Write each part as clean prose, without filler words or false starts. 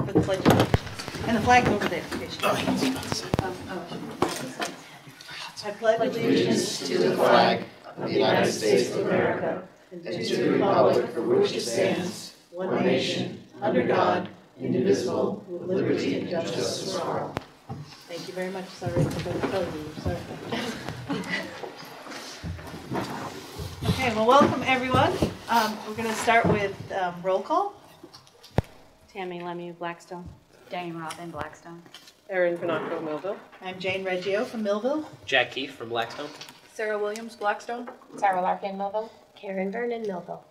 for the pledge. And the flag's over there. I pledge allegiance to the flag of the United States of America and to the republic for which it stands, one nation, under God, indivisible, with liberty and justice for all. Thank you very much. Sorry for the television. Sorry. Okay, well, welcome everyone. We're going to start with roll call. Tammy Lemieux, Blackstone. Diane Robin, Blackstone. Erin Pinocchio, Millville. I'm Jane Reggio from Millville. Jack Keefe from Blackstone. Sarah Williams, Blackstone. Sarah Larkin, Millville. Karen Vernon, Millville.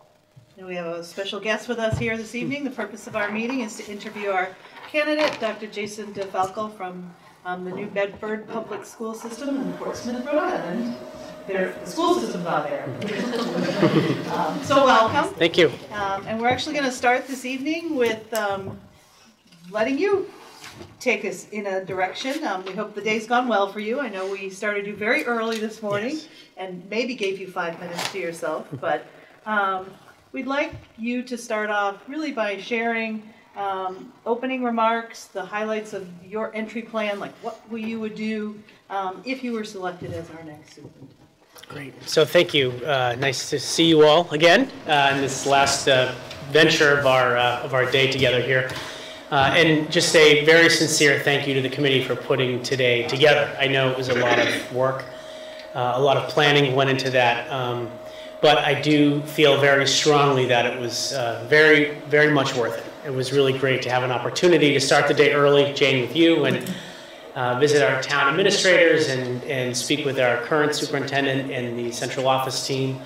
And we have a special guest with us here this evening. The purpose of our meeting is to interview our candidate, Dr. Jason DeFalco from the New Bedford Public School System in Portsmouth, Rhode Island. The school system's not there. So welcome. Thank you. And we're actually going to start this evening with letting you take us in a direction. We hope the day's gone well for you. I know we started you very early this morning and maybe gave you 5 minutes to yourself, but we'd like you to start off really by sharing opening remarks, the highlights of your entry plan, like what you would do if you were selected as our next superintendent. Great. So thank you. Nice to see you all again in this last venture of our day together here. And just a very sincere thank you to the committee for putting today together. I know it was a lot of work, a lot of planning went into that, but I do feel very strongly that it was very, very much worth it. It was really great to have an opportunity to start the day early, Jane, with you, and visit our town administrators and speak with our current superintendent and the central office team,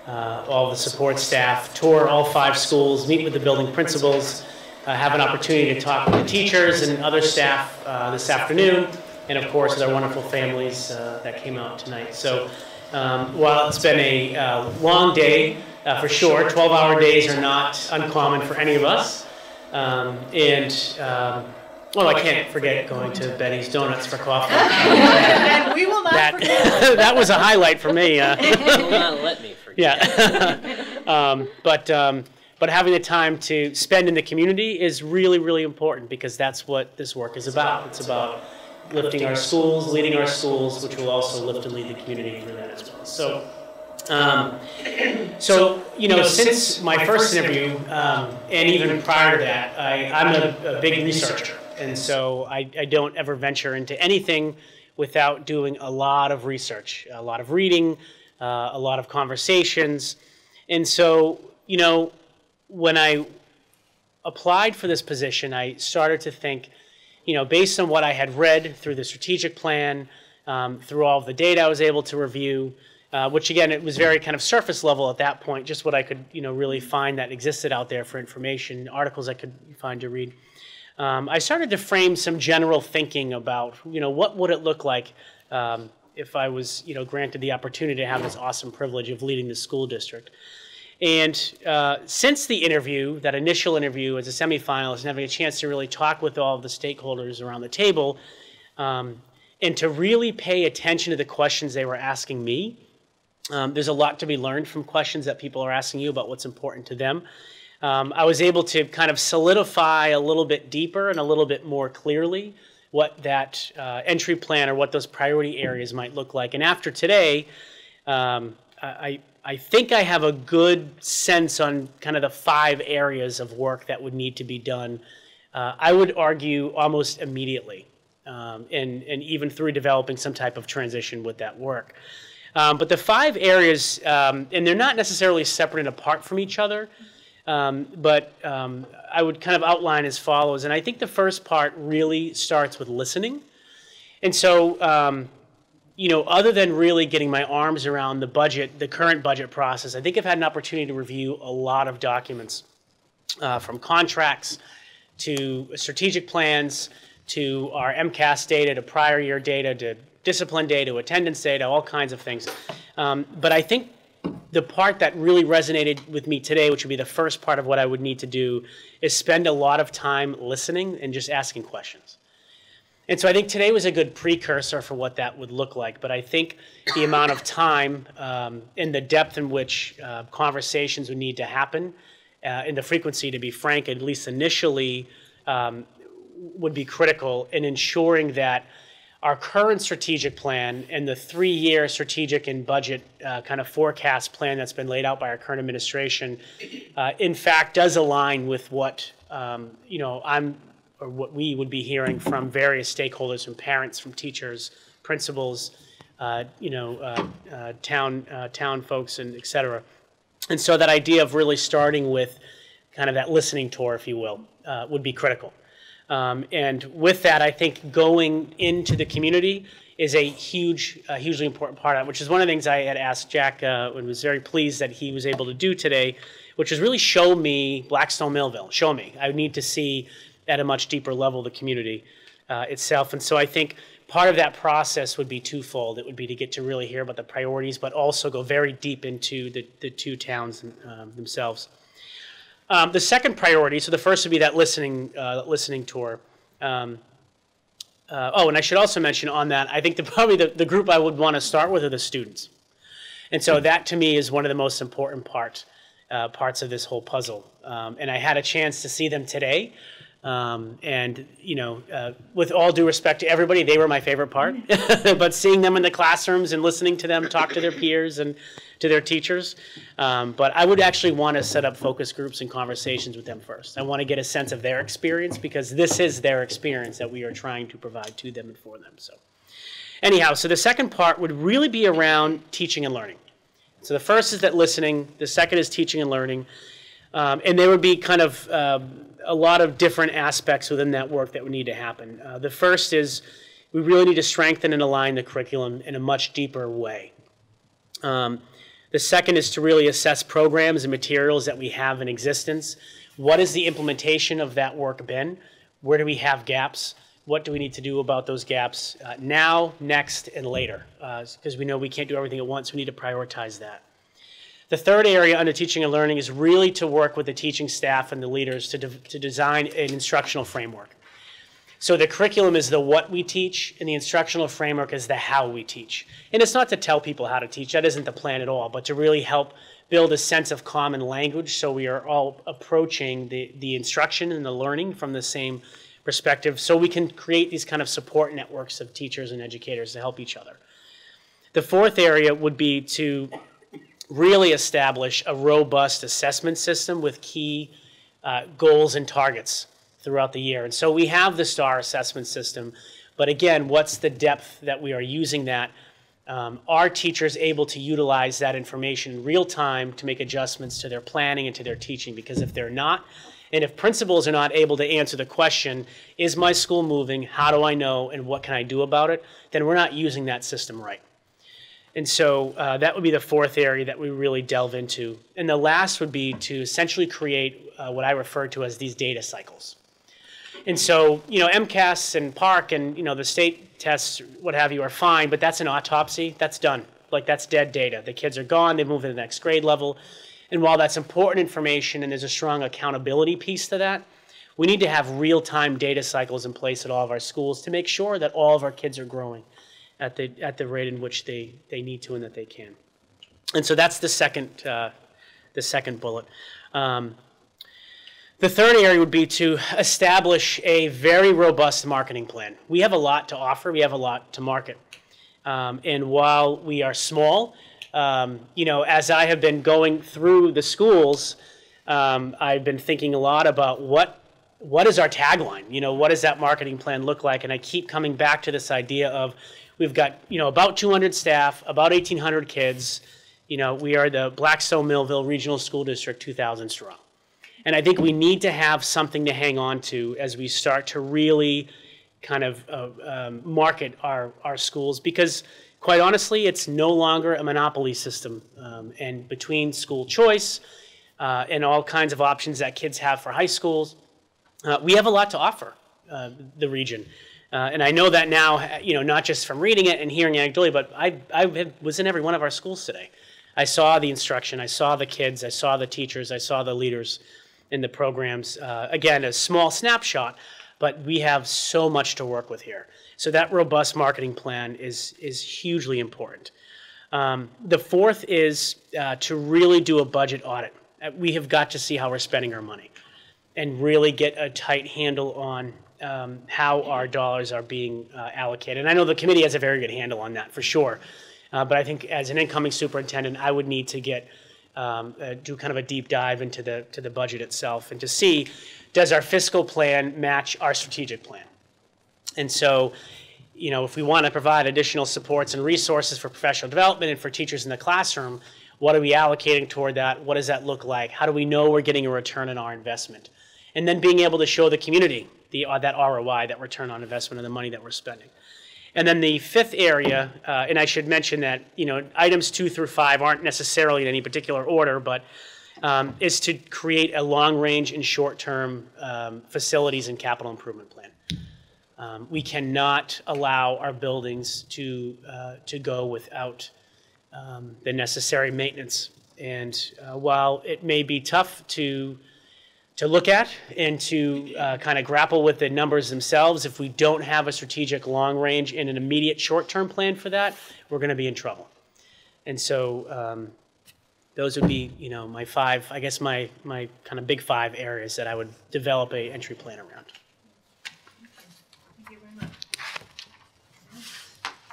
all the support staff, tour all 5 schools, meet with the building principals, have an opportunity to talk with the teachers and other staff this afternoon, and of course with our wonderful families that came out tonight. So while it's been a long day, for sure, 12-hour days are not uncommon for any of us. Well, I can't forget going to Betty's Donuts for coffee. And we will not forget. That was a highlight for me. You will not let me forget. Yeah. But having the time to spend in the community is really, really important because that's what this work is about. It's about lifting our schools, leading our schools, which will also lift and lead the community through that as well. So, you know, since my first interview, and even prior to that, I'm a big researcher. And so I don't ever venture into anything without doing a lot of research, a lot of reading, a lot of conversations. And so, you know, when I applied for this position, I started to think, you know, based on what I had read through the strategic plan, through all of the data I was able to review, which again, it was very kind of surface level at that point, just what I could, you know, really find that existed out there for information, articles I could find to read. I started to frame some general thinking about, you know, what would it look like if I was, you know, granted the opportunity to have this awesome privilege of leading the school district. And since the interview, that initial interview as a semifinalist, and having a chance to really talk with all of the stakeholders around the table, and to really pay attention to the questions they were asking me, there's a lot to be learned from questions that people are asking you about what's important to them. I was able to kind of solidify a little bit deeper and a little bit more clearly what that entry plan or what those priority areas might look like. And after today, I think I have a good sense on kind of the 5 areas of work that would need to be done. I would argue almost immediately, and even through developing some type of transition with that work. But the 5 areas, and they're not necessarily separate and apart from each other, but I would kind of outline as follows. And I think the first part really starts with listening. And so, you know, other than really getting my arms around the budget, the current budget process, I think I've had an opportunity to review a lot of documents, from contracts to strategic plans to our MCAS data to prior year data to discipline data, attendance data, all kinds of things. But I think the part that really resonated with me today, which would be the first part of what I would need to do, is spend a lot of time listening and just asking questions. And so I think today was a good precursor for what that would look like. But I think the amount of time and the depth in which conversations would need to happen, and the frequency, to be frank, at least initially, would be critical in ensuring that our current strategic plan and the 3-year strategic and budget kind of forecast plan that's been laid out by our current administration, in fact, does align with what what we would be hearing from various stakeholders, from parents, from teachers, principals, town folks, and et cetera. And so that idea of really starting with kind of that listening tour, if you will, would be critical. And with that, I think going into the community is a hugely important part of it, which is one of the things I had asked Jack and was very pleased that he was able to do today, which is really show me Blackstone Millville. Show me. I need to see at a much deeper level the community itself. And so I think part of that process would be twofold. It would be to get to really hear about the priorities, but also go very deep into the two towns themselves. The second priority, so the first would be that listening tour. And I should also mention on that, I think probably the group I would want to start with are the students. And so that to me is one of the most important parts of this whole puzzle. And I had a chance to see them today. With all due respect to everybody, they were my favorite part. But seeing them in the classrooms and listening to them talk to their peers and to their teachers. But I would actually want to set up focus groups and conversations with them first. I want to get a sense of their experience because this is their experience that we are trying to provide to them and for them. So anyhow, so the second part would really be around teaching and learning. So the first is that listening. The second is teaching and learning. And there would be kind of a lot of different aspects within that work that would need to happen. The first is we really need to strengthen and align the curriculum in a much deeper way. The second is to really assess programs and materials that we have in existence. What has the implementation of that work been? Where do we have gaps? What do we need to do about those gaps now, next, and later? Because we know we can't do everything at once. We need to prioritize that. The third area under teaching and learning is really to work with the teaching staff and the leaders to design an instructional framework. So the curriculum is the what we teach, and the instructional framework is the how we teach. And it's not to tell people how to teach, that isn't the plan at all, but to really help build a sense of common language so we are all approaching the instruction and the learning from the same perspective so we can create these kind of support networks of teachers and educators to help each other. The fourth area would be to really establish a robust assessment system with key goals and targets throughout the year. And so we have the STAR assessment system, but again, what's the depth that we are using that? Are teachers able to utilize that information in real time to make adjustments to their planning and to their teaching? Because if they're not, and if principals are not able to answer the question, is my school moving, how do I know, and what can I do about it, then we're not using that system right. And so that would be the fourth area that we really delve into. And the last would be to essentially create what I refer to as these data cycles. And so, MCAS and PARCC and, the state tests, what have you, are fine, but that's an autopsy. That's done. Like, that's dead data. The kids are gone. They move to the next grade level. And while that's important information and there's a strong accountability piece to that, we need to have real-time data cycles in place at all of our schools to make sure that all of our kids are growing at the rate in which they need to and that they can. And so that's the second bullet. The third area would be to establish a very robust marketing plan. We have a lot to offer. We have a lot to market. And while we are small, as I have been going through the schools, I've been thinking a lot about what is our tagline? What does that marketing plan look like? And I keep coming back to this idea of we've got, about 200 staff, about 1,800 kids. We are the Blackstone Millville Regional School District 2,000 strong. And I think we need to have something to hang on to as we start to really kind of market our schools, because quite honestly, it's no longer a monopoly system. And between school choice and all kinds of options that kids have for high schools, we have a lot to offer the region. And I know that now, not just from reading it and hearing anecdotally, but I was in every one of our schools today. I saw the instruction, I saw the kids, I saw the teachers, I saw the leaders in the programs. Again, a small snapshot, but we have so much to work with here. So that robust marketing plan is hugely important. The fourth is to really do a budget audit. We have got to see how we're spending our money. and really get a tight handle on how our dollars are being allocated. And I know the committee has a very good handle on that for sure. But I think as an incoming superintendent, I would need to get do kind of a deep dive into the budget itself and to see, does our fiscal plan match our strategic plan? And so, you know, if we want to provide additional supports and resources for professional development and for teachers in the classroom, what are we allocating toward that? What does that look like? How do we know we're getting a return on our investment? And then being able to show the community that ROI, that return on investment of the money that we're spending. And then the fifth area, and I should mention that, you know, items 2 through 5 aren't necessarily in any particular order, but is to create a long-range and short-term facilities and capital improvement plan. We cannot allow our buildings to go without the necessary maintenance. And while it may be tough to look at and to kind of grapple with the numbers themselves, if we don't have a strategic long-range and an immediate short-term plan for that, we're going to be in trouble. And so those would be, you know, my 5, I guess my kind of big 5 areas that I would develop a entry plan around. Thank you very much.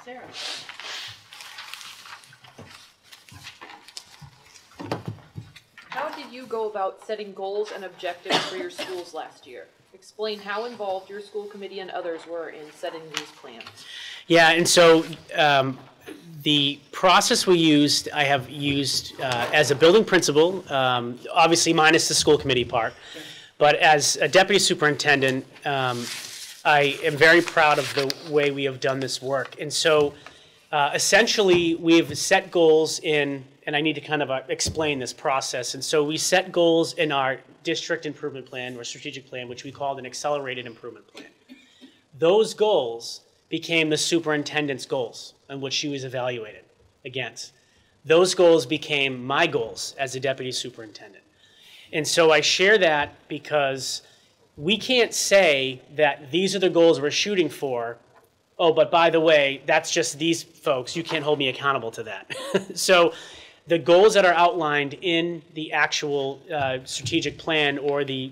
Sarah. How did you go about setting goals and objectives for your schools last year? Explain how involved your school committee and others were in setting these plans. Yeah, and so the process we used, I have used as a building principal, obviously minus the school committee part, but as a deputy superintendent, I am very proud of the way we have done this work. And so essentially we've set goals in, and I need to kind of explain this process. And so we set goals in our district improvement plan or strategic plan, which we called an accelerated improvement plan. Those goals became the superintendent's goals on which she was evaluated against. Those goals became my goals as a deputy superintendent. And so I share that because we can't say that these are the goals we're shooting for. Oh, but by the way, that's just these folks. You can't hold me accountable to that. So the goals that are outlined in the actual strategic plan or the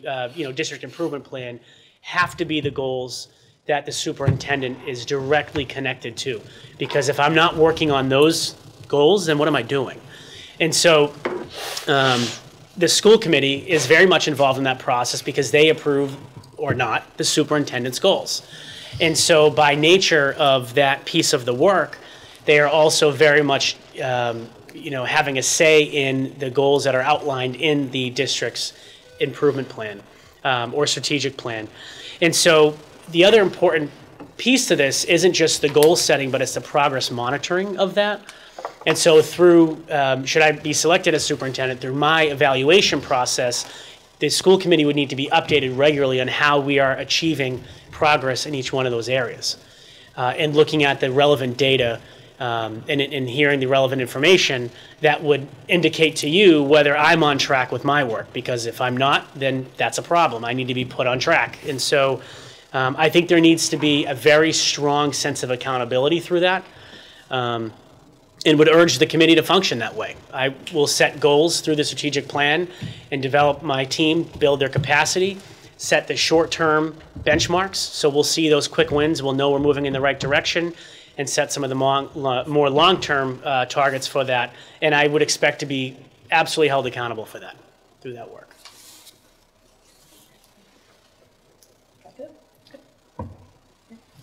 district improvement plan have to be the goals that the superintendent is directly connected to. Because if I'm not working on those goals, then what am I doing? And so the school committee is very much involved in that process because they approve or not the superintendent's goals. And so by nature of that piece of the work, they are also very much having a say in the goals that are outlined in the district's improvement plan or strategic plan. And so the other important piece to this isn't just the goal setting, but it's the progress monitoring of that. And so through, should I be selected as superintendent, through my evaluation process, the school committee would need to be updated regularly on how we are achieving progress in each one of those areas. And looking at the relevant data and hearing the relevant information that would indicate to you whether I'm on track with my work. Because if I'm not, then that's a problem. I need to be put on track. And so I think there needs to be a very strong sense of accountability through that. And would urge the committee to function that way. I will set goals through the strategic plan and develop my team, build their capacity, set the short-term benchmarks, so we'll see those quick wins, we'll know we're moving in the right direction, and set some of the more long-term targets for that. And I would expect to be absolutely held accountable for that, through that work.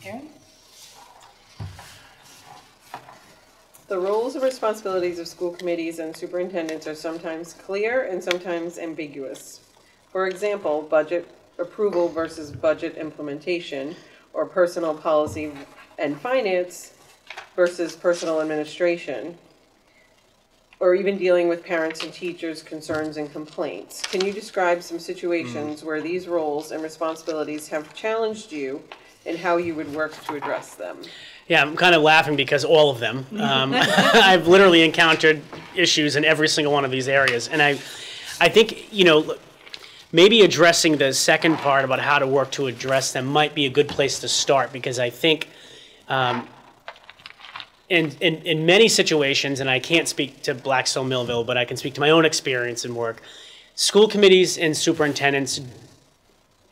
Aaron? The roles and responsibilities of school committees and superintendents are sometimes clear and sometimes ambiguous. For example, budget approval versus budget implementation, or personal policy and finance versus personal administration, or even dealing with parents and teachers' concerns and complaints. Can you describe some situations where these roles and responsibilities have challenged you and how you would work to address them? Yeah, I'm kind of laughing because all of them. I've literally encountered issues in every single one of these areas. And I think, maybe addressing the second part about how to work to address them might be a good place to start, because I think in many situations, and I can't speak to Blackstone Millville, but I can speak to my own experience and work, school committees and superintendents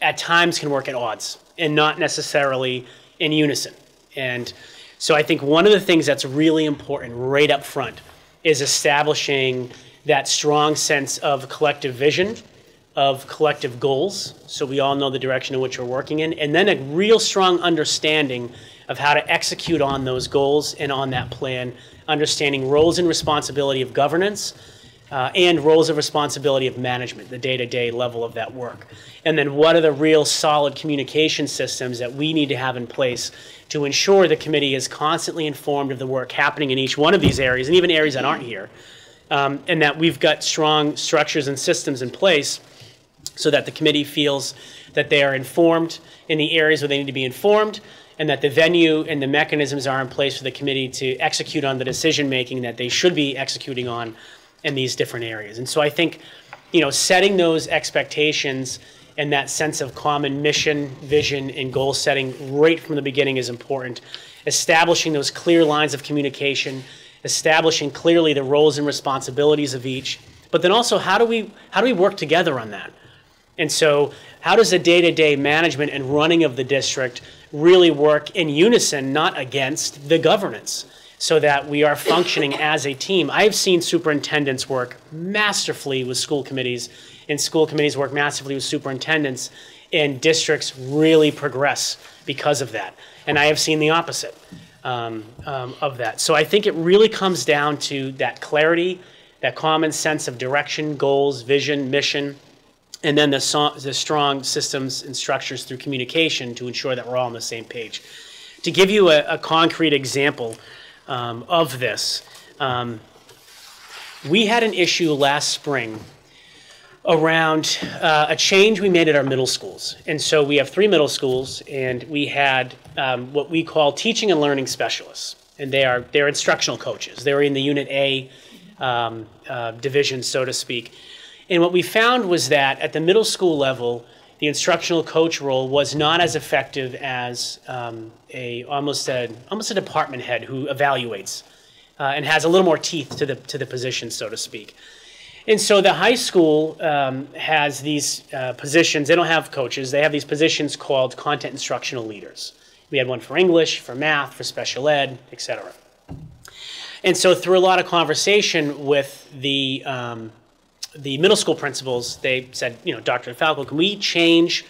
at times can work at odds and not necessarily in unison. And so I think one of the things that's really important right up front is establishing that strong sense of collective vision, of collective goals, so we all know the direction in which we're working in, and then a real strong understanding of how to execute on those goals and on that plan, understanding roles and responsibility of governance, and roles of responsibility of management, the day-to-day level of that work. And then what are the real solid communication systems that we need to have in place to ensure the committee is constantly informed of the work happening in each one of these areas, and even areas that aren't here, and that we've got strong structures and systems in place so that the committee feels that they are informed in the areas where they need to be informed, and that the venue and the mechanisms are in place for the committee to execute on the decision-making that they should be executing on in these different areas. And so I think, setting those expectations and that sense of common mission, vision, and goal setting right from the beginning is important. Establishing those clear lines of communication, establishing clearly the roles and responsibilities of each, but then also how do we work together on that? And so how does the day-to-day management and running of the district really work in unison, not against the governance, so that we are functioning as a team? I've seen superintendents work masterfully with school committees, and school committees work massively with superintendents, and districts really progress because of that. And I have seen the opposite of that. So I think it really comes down to that clarity, that common sense of direction, goals, vision, mission, and then the strong systems and structures through communication to ensure that we're all on the same page. To give you a concrete example of this, we had an issue last spring around a change we made at our middle schools. And so we have 3 middle schools, and we had what we call teaching and learning specialists. And they're instructional coaches. They're in the Unit A division, so to speak. And what we found was that at the middle school level, the instructional coach role was not as effective as almost a department head who evaluates and has a little more teeth to the position, so to speak. And so the high school has these positions. They don't have coaches. They have these positions called content instructional leaders. We had one for English, for math, for special ed, et cetera. And so through a lot of conversation with the middle school principals, they said, Dr. Falco, can we change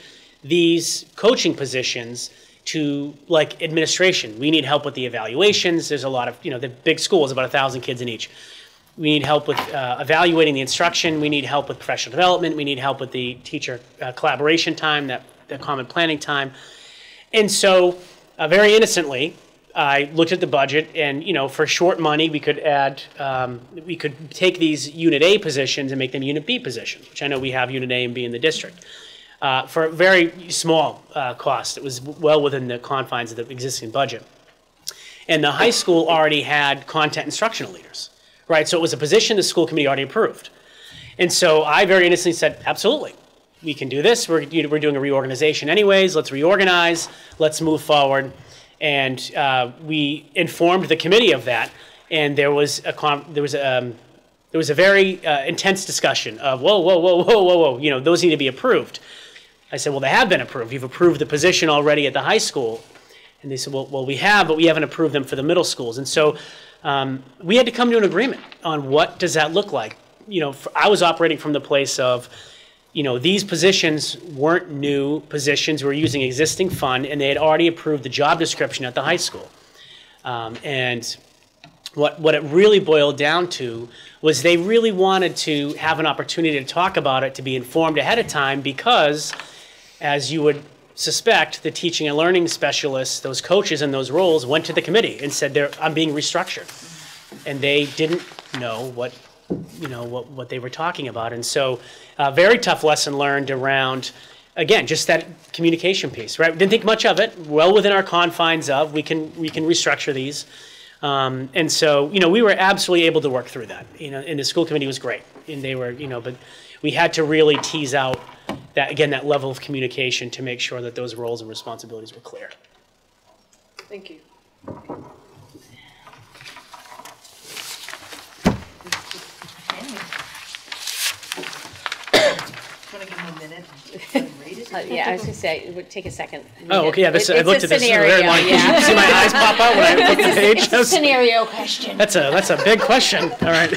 these coaching positions to like administration? We need help with the evaluations. There's a lot of, the big school is about 1,000 kids in each. We need help with evaluating the instruction. We need help with professional development. We need help with the teacher collaboration time, the common planning time. And so very innocently, I looked at the budget, and for short money, we could add, we could take these Unit A positions and make them Unit B positions, which I know we have Unit A and B in the district, for a very small cost. It was well within the confines of the existing budget. And the high school already had content instructional leaders, right? So it was a position the school committee already approved. And so I very innocently said, absolutely, we can do this. We're doing a reorganization anyways. Let's reorganize. Let's move forward. And we informed the committee of that, and there was a very intense discussion of whoa, those need to be approved. I said, well, they have been approved. You've approved the position already at the high school, and they said, well, we have, but we haven't approved them for the middle schools. And so we had to come to an agreement on what does that look like. I was operating from the place of, these positions weren't new positions. We were using existing fund, and they had already approved the job description at the high school. And what it really boiled down to was they really wanted to have an opportunity to talk about it, to be informed ahead of time, because, as you would suspect, the teaching and learning specialists, those coaches in those roles, went to the committee and said, I'm being restructured. And they didn't know what they were talking about. And so a very tough lesson learned around, again, just that communication piece, right? Didn't think much of it, well within our confines of, we can restructure these. And so, we were absolutely able to work through that, and the school committee was great. And they were, but we had to really tease out that, again, that level of communication to make sure that those roles and responsibilities were clear. Thank you. Want to give him a minute to read it? Yeah, I was gonna say, it would take a second. Oh, okay, yeah, It's I looked a at this scenario, very long. yeah. Did you see my eyes pop out when I looked at the page? It's a scenario question. That's a big question, all right.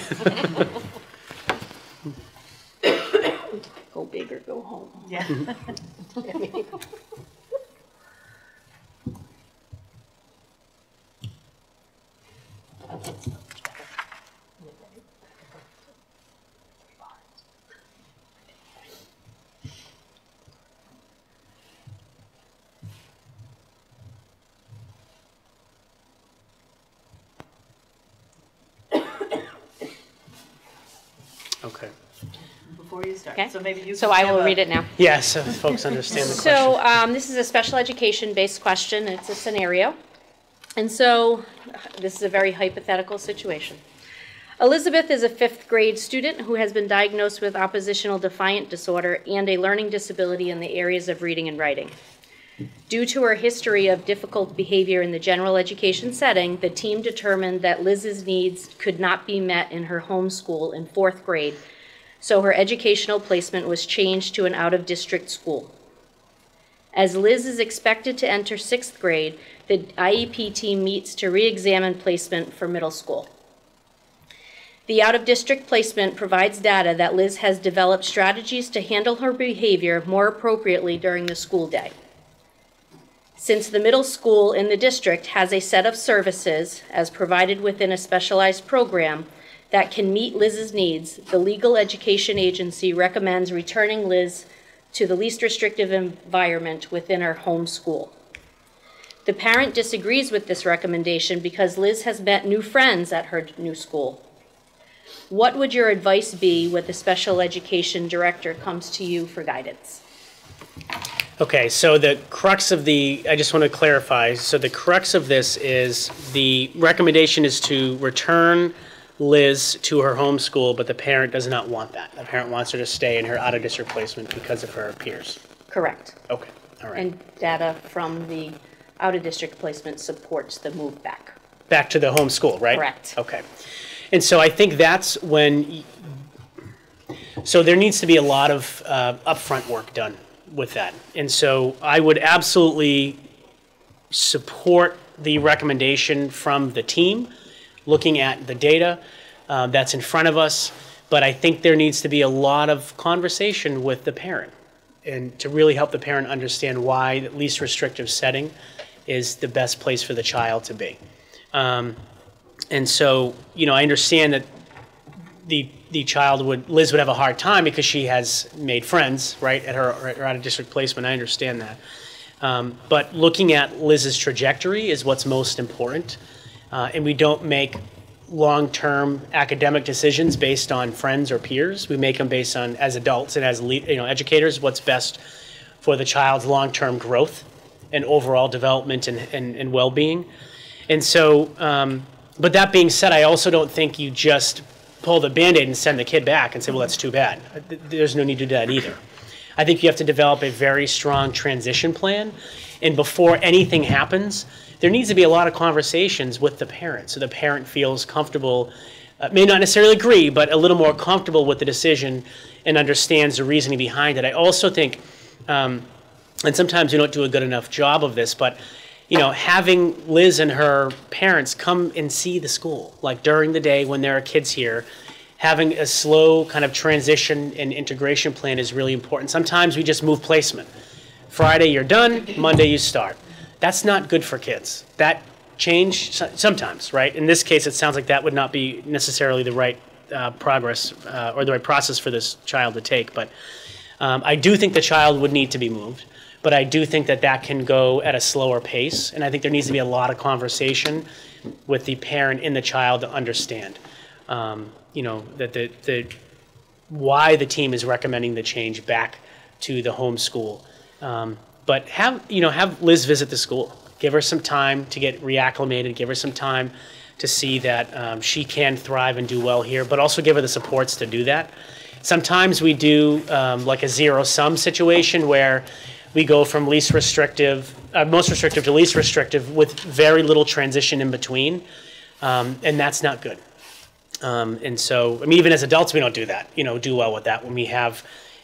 Go big or go home. Yeah. Okay. Before you start, Okay. so maybe you. So can I give will a- read it now. Yeah, so folks understand the question. So this is a special education-based question. It's a scenario. And so this is a very hypothetical situation. Elizabeth is a 5th grade student who has been diagnosed with oppositional defiant disorder and a learning disability in the areas of reading and writing. Due to her history of difficult behavior in the general education setting, the team determined that Liz's needs could not be met in her home school in 4th grade, so her educational placement was changed to an out-of-district school. As Liz is expected to enter 6th grade, the IEP team meets to re-examine placement for middle school. The out-of-district placement provides data that Liz has developed strategies to handle her behavior more appropriately during the school day. Since the middle school in the district has a set of services, as provided within a specialized program, that can meet Liz's needs, the legal education agency recommends returning Liz to the least restrictive environment within her home school. The parent disagrees with this recommendation because Liz has met new friends at her new school. What would your advice be when the special education director comes to you for guidance? Okay, so the crux of I just want to clarify, so the crux of this is the recommendation is to return Liz to her home school, but the parent does not want that. The parent wants her to stay in her out-of-district placement because of her peers. Correct. Okay, all right. And data from the out-of-district placement supports the move back. Back to the home school, right? Correct. Okay. And so I think that's when, so there needs to be a lot of upfront work done with that. And so I would absolutely support the recommendation from the team, looking at the data that's in front of us, but I think there needs to be a lot of conversation with the parent and to really help the parent understand why the least restrictive setting is the best place for the child to be. And so, you know, I understand that Liz would have a hard time because she has made friends, right, at her out-of-district placement. I understand that. But looking at Liz's trajectory is what's most important. And we don't make long-term academic decisions based on friends or peers. We make them based on, as adults and as educators, what's best for the child's long-term growth and overall development and well-being. And so, but that being said, I also don't think you just pull the Band-Aid and send the kid back and say, well, that's too bad. There's no need to do that either. I think you have to develop a very strong transition plan. And before anything happens, there needs to be a lot of conversations with the parent so the parent feels comfortable, may not necessarily agree, but a little more comfortable with the decision and understands the reasoning behind it. I also think, and sometimes we don't do a good enough job of this, but you know, having Liz and her parents come and see the school, like during the day when there are kids here, having a slow kind of transition and integration plan is really important. Sometimes we just move placement. Friday you're done, Monday you start. That's not good for kids. That change sometimes, right? In this case, it sounds like that would not be necessarily the right progress or the right process for this child to take. But I do think the child would need to be moved. But I do think that that can go at a slower pace. And I think there needs to be a lot of conversation with the parent and the child to understand, you know, that why the team is recommending the change back to the home school. But have Liz visit the school. Give her some time to get reacclimated. Give her some time to see that she can thrive and do well here, but also give her the supports to do that. Sometimes we do like a zero-sum situation where we go from most restrictive to least restrictive with very little transition in between, and that's not good. And so, I mean, even as adults, we don't do that, do well with that when we have,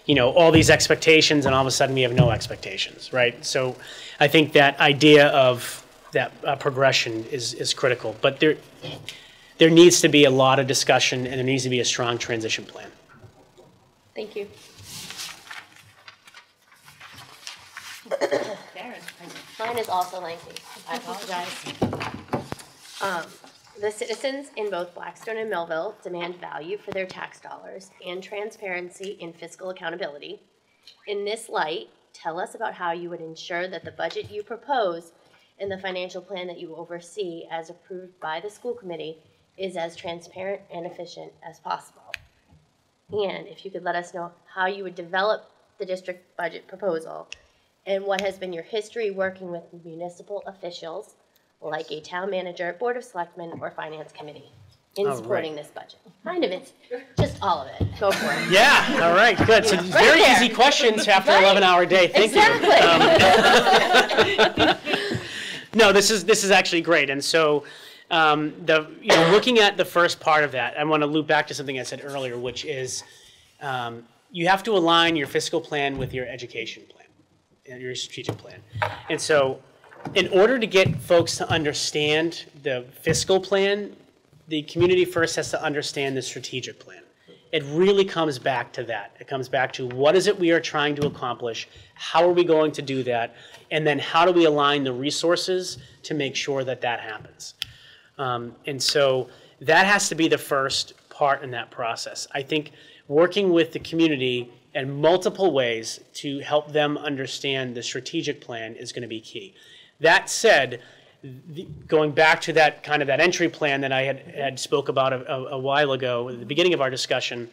all these expectations and all of a sudden we have no expectations, right? So I think that idea of that progression is critical, but there needs to be a lot of discussion and there needs to be a strong transition plan. Thank you. Karen. Mine is also lengthy. I apologize. The citizens in both Blackstone and Millville demand value for their tax dollars and transparency in fiscal accountability. In this light, tell us about how you would ensure that the budget you propose and the financial plan that you oversee as approved by the school committee is as transparent and efficient as possible. And if you could let us know how you would develop the district budget proposal and what has been your history working with municipal officials like a town manager, board of selectmen, or finance committee in supporting this budget. Kind of, it's just all of it. Go for it. Yeah, all right, good. So very easy questions after an 11-hour day. Thank you. No, this is actually great. And so looking at the first part of that, I want to loop back to something I said earlier, which is you have to align your fiscal plan with your education plan and your strategic plan. And so in order to get folks to understand the fiscal plan, the community first has to understand the strategic plan. It really comes back to that. It comes back to what is it we are trying to accomplish, how are we going to do that, and then how do we align the resources to make sure that that happens. And so that has to be the first part in that process. I think working with the community in multiple ways to help them understand the strategic plan is going to be key. That said, going back to that kind of that entry plan that I had spoke about a while ago at the beginning of our discussion,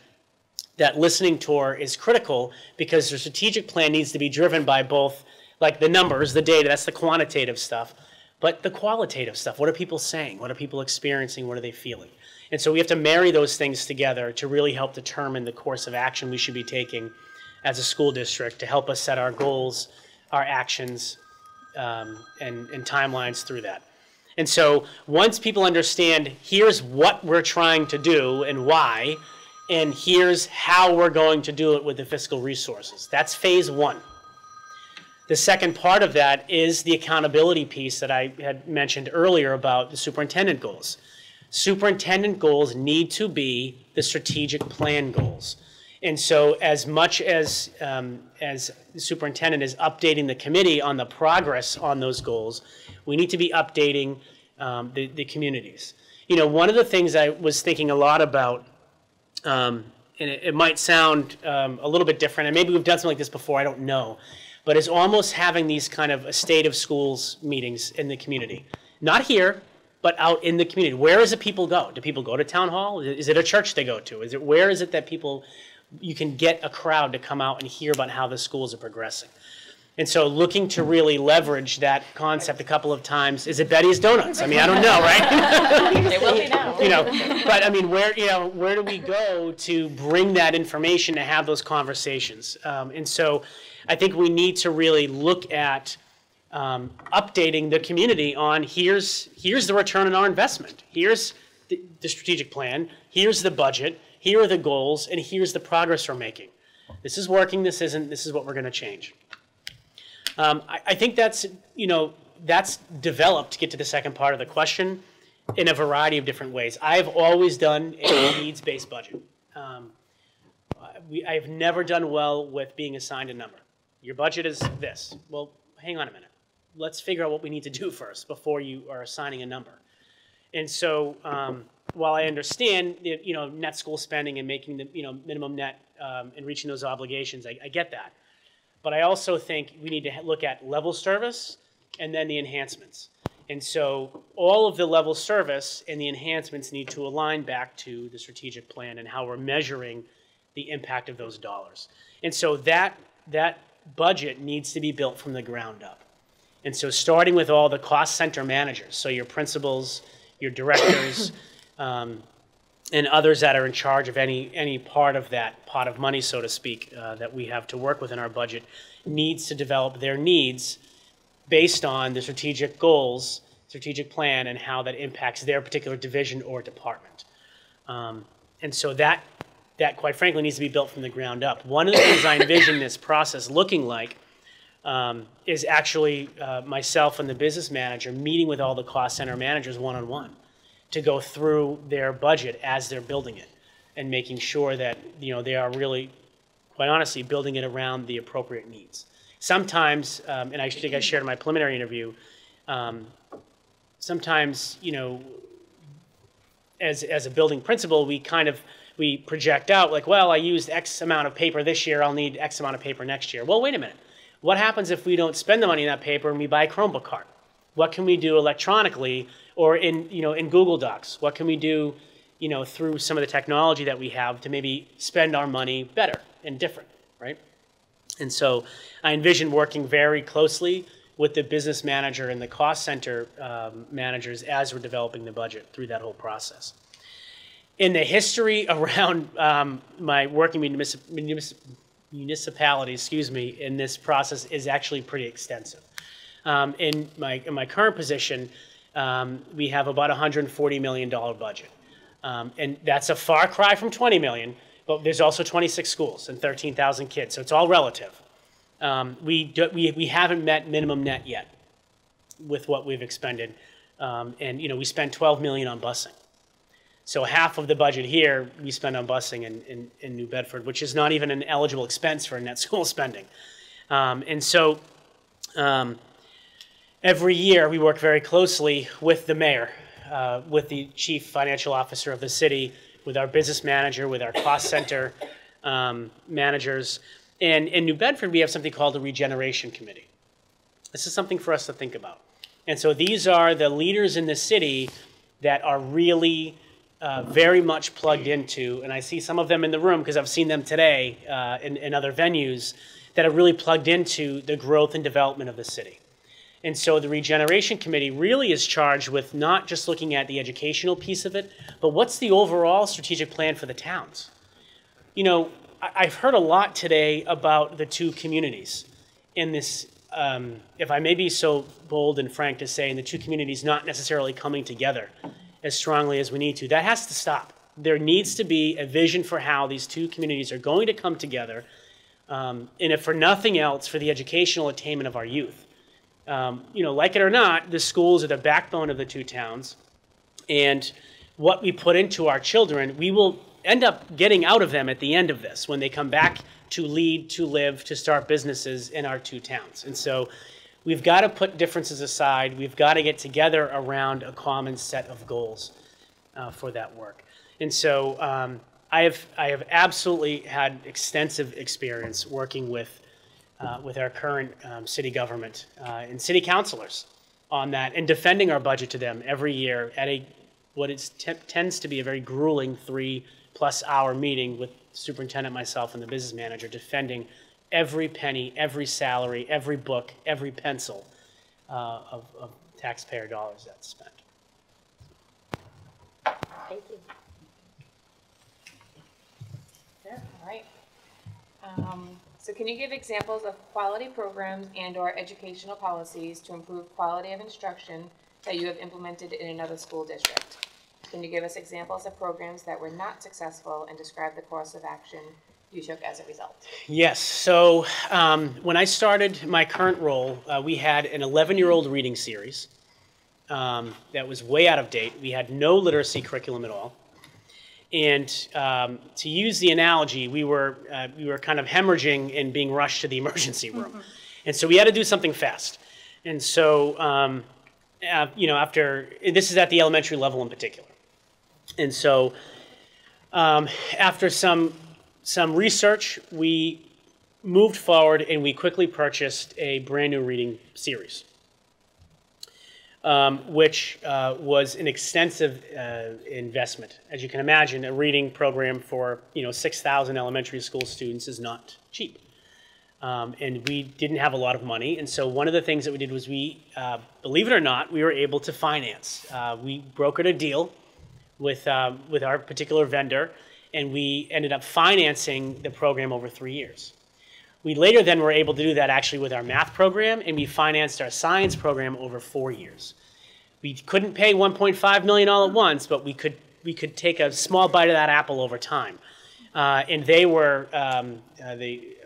that listening tour is critical because the strategic plan needs to be driven by both like the numbers, the data, that's the quantitative stuff, but the qualitative stuff. What are people saying? What are people experiencing? What are they feeling? And so we have to marry those things together to really help determine the course of action we should be taking as a school district to help us set our goals, our actions, and timelines through that. And so once people understand here's what we're trying to do and why, and here's how we're going to do it with the fiscal resources. That's phase one. The second part of that is the accountability piece that I had mentioned earlier about the superintendent goals. Superintendent goals need to be the strategic plan goals. And so as much as the superintendent is updating the committee on the progress on those goals, we need to be updating the communities. One of the things I was thinking a lot about, and it might sound a little bit different, and maybe we've done something like this before, I don't know, but it's almost having these kind of a state of schools meetings in the community. Not here, but out in the community. Where is it people go? Do people go to town hall? Is it a church they go to? Where is it that you can get a crowd to come out and hear about how the schools are progressing? And so looking to really leverage that concept a couple of times. Is it Betty's Donuts? I mean, I don't know, right? They will be now. But I mean, where do we go to bring that information to have those conversations? And so I think we need to really look at updating the community on here's the return on our investment. Here's the strategic plan. Here's the budget. Here are the goals, and here's the progress we're making. This is working, this isn't, this is what we're going to change. I think that's developed, to get to the second part of the question, in a variety of different ways. I've always done a needs-based budget. I've never done well with being assigned a number. Your budget is this. Well, hang on a minute. Let's figure out what we need to do first before you are assigning a number. And so while I understand net school spending and making the minimum net and reaching those obligations, I get that. But I also think we need to look at level service and then the enhancements. And so all of the level service and the enhancements need to align back to the strategic plan and how we're measuring the impact of those dollars. And so that budget needs to be built from the ground up. And so starting with all the cost center managers, so your principals, your directors, and others that are in charge of any part of that pot of money, so to speak, that we have to work with in our budget, needs to develop their needs based on the strategic goals, strategic plan, and how that impacts their particular division or department. And so that that quite frankly needs to be built from the ground up. One of the things I envision this process looking like is actually myself and the business manager meeting with all the cost center managers one-on-one to go through their budget as they're building it and making sure that they are really, quite honestly, building it around the appropriate needs. Sometimes, and I think I shared in my preliminary interview, sometimes, as a building principal, we project out like, well, I used X amount of paper this year, I'll need X amount of paper next year. Well, wait a minute. What happens if we don't spend the money in that paper and we buy a Chromebook cart? What can we do electronically or in Google Docs? What can we do, through some of the technology that we have to maybe spend our money better and different, right? And so I envision working very closely with the business manager and the cost center managers as we're developing the budget through that whole process. In the history around my working municipalities, in this process is actually pretty extensive. In my current position, we have about $140 million budget. And that's a far cry from 20 million, but there's also 26 schools and 13,000 kids, so it's all relative. We haven't met minimum net yet with what we've expended. And we spent 12 million on busing. So half of the budget here we spend on busing in New Bedford, which is not even an eligible expense for net school spending. And so every year we work very closely with the mayor, with the chief financial officer of the city, with our business manager, with our cost center managers. And in New Bedford, we have something called the Regeneration Committee. This is something for us to think about. And so these are the leaders in the city that are really very much plugged into, and I see some of them in the room because I've seen them today in other venues, that are really plugged into the growth and development of the city. And so the Regeneration Committee really is charged with not just looking at the educational piece of it, but what's the overall strategic plan for the towns? I've heard a lot today about the two communities in this, if I may be so bold and frank to say, in the two communities not necessarily coming together as strongly as we need to. That has to stop. There needs to be a vision for how these two communities are going to come together, and if for nothing else, for the educational attainment of our youth. Like it or not, the schools are the backbone of the two towns, and what we put into our children, we will end up getting out of them at the end of this when they come back to lead, to live, to start businesses in our two towns. And so we've got to put differences aside. We've got to get together around a common set of goals for that work. And so I have absolutely had extensive experience working with our current city government and city councilors on that and defending our budget to them every year at tends to be a very grueling 3+ hour meeting with the superintendent, myself, and the business manager, defending every penny, every salary, every book, every pencil of taxpayer dollars that's spent. Thank you. Yeah, all right. So can you give examples of quality programs and/or educational policies to improve quality of instruction that you have implemented in another school district? Can you give us examples of programs that were not successful and describe the course of action you took as a result? Yes. So when I started my current role, we had an 11-year-old reading series that was way out of date. We had no literacy curriculum at all. And to use the analogy, we were kind of hemorrhaging and being rushed to the emergency room. Mm-hmm. And so we had to do something fast. And so, this is at the elementary level in particular. And so after some research, we moved forward and we quickly purchased a brand new reading series, which was an extensive investment. As you can imagine, a reading program for 6,000 elementary school students is not cheap. And we didn't have a lot of money, and so one of the things that we did was believe it or not, we were able to finance. We brokered a deal with our particular vendor, and we ended up financing the program over 3 years. We later then were able to do that actually with our math program, and we financed our science program over 4 years. We couldn't pay $1.5 million all at once, but we could take a small bite of that apple over time. And they were the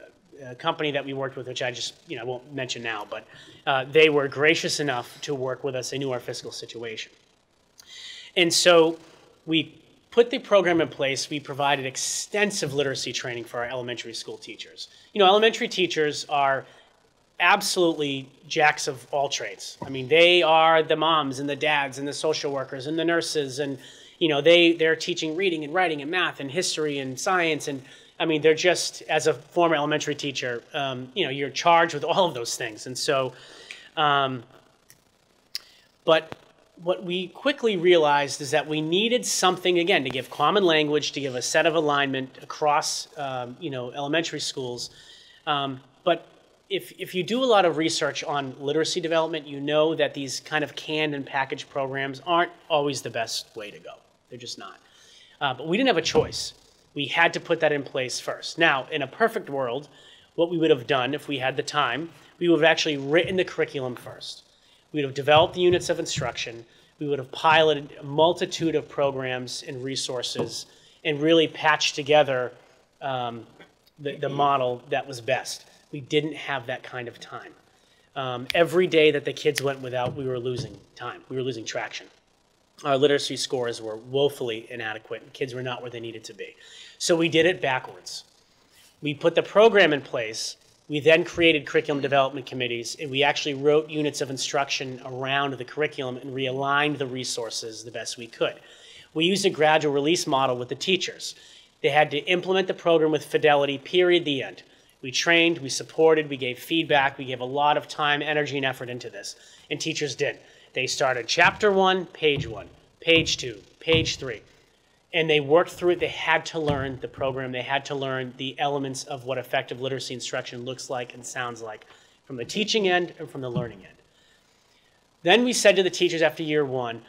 company that we worked with, which I just, won't mention now, but they were gracious enough to work with us. They knew our fiscal situation. And so we put the program in place. We provided extensive literacy training for our elementary school teachers. Elementary teachers are absolutely jacks of all trades. I mean, they are the moms and the dads and the social workers and the nurses, and they're teaching reading and writing and math and history and science, and I mean, they're just, as a former elementary teacher, you're charged with all of those things. And so, but what we quickly realized is that we needed something, again, to give common language, to give a set of alignment across, elementary schools. But if you do a lot of research on literacy development, you know that these kind of canned and packaged programs aren't always the best way to go. They're just not. But we didn't have a choice. We had to put that in place first. Now, in a perfect world, what we would have done if we had the time, we would have actually written the curriculum first. We would have developed the units of instruction. We would have piloted a multitude of programs and resources and really patched together the model that was best. We didn't have that kind of time. Every day that the kids went without, we were losing time. We were losing traction. Our literacy scores were woefully inadequate, and kids were not where they needed to be. So we did it backwards. We put the program in place. We then created curriculum development committees, and we actually wrote units of instruction around the curriculum and realigned the resources the best we could. We used a gradual release model with the teachers. They had to implement the program with fidelity, period, the end. We trained, we supported, we gave feedback, we gave a lot of time, energy, and effort into this, and teachers did. They started chapter 1, page 2, page 3. And they worked through it. They had to learn the program. They had to learn the elements of what effective literacy instruction looks like and sounds like from the teaching end and from the learning end. Then we said to the teachers after year 1,